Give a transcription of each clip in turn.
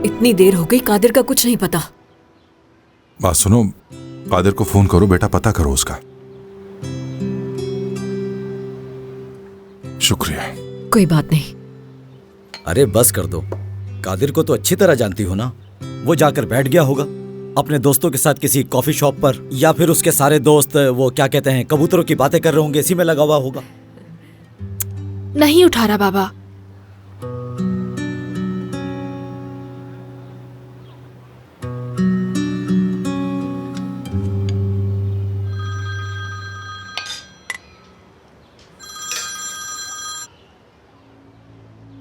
इतनी देर हो गई, कादिर का कुछ नहीं पता। बात सुनो, कादिर को फोन करो बेटा, पता करो उसका। शुक्रिया। कोई बात नहीं। अरे बस कर दो, कादिर को तो अच्छी तरह जानती हो ना। वो जाकर बैठ गया होगा अपने दोस्तों के साथ किसी कॉफी शॉप पर, या फिर उसके सारे दोस्त वो क्या कहते हैं कबूतरों की बातें कर रहे होंगे, इसी में लगा हुआ होगा। नहीं उठा रहा बाबा।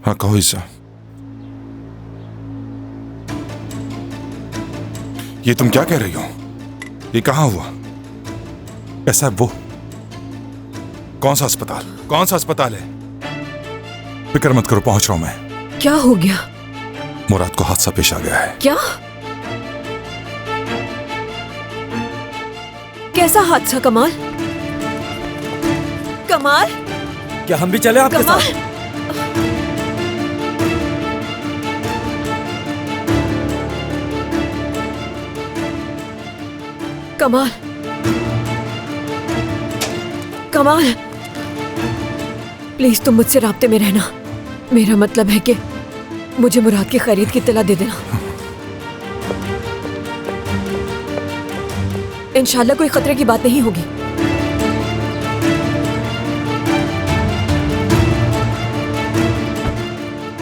हाँ कहो ईसा। ये तुम क्या कह रही हो? ये कहाँ हुआ? कैसा है वो? कौन सा अस्पताल? कौन सा अस्पताल है? फिक्र मत करो, पहुंच रहा हूं मैं। क्या हो गया? मुराद को हादसा पेश आ गया है। क्या? कैसा हादसा कमाल? कमाल? क्या हम भी चले आपके कमाल? साथ? कमाल, कमाल, प्लीज तुम मुझसे राब्ते में रहना। मेरा मतलब है कि मुझे मुराद की खरीद की इत्तला दे देना। इंशाल्लाह कोई खतरे की बात नहीं होगी।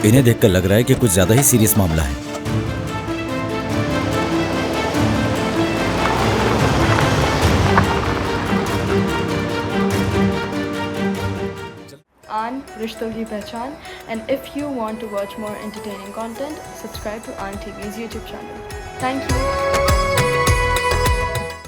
इन्हें देखकर लग रहा है कि कुछ ज्यादा ही सीरियस मामला है। Aan Rishton Ki Pehchan, and if you want to watch more entertaining content, subscribe to Aan TV's YouTube channel. Thank you.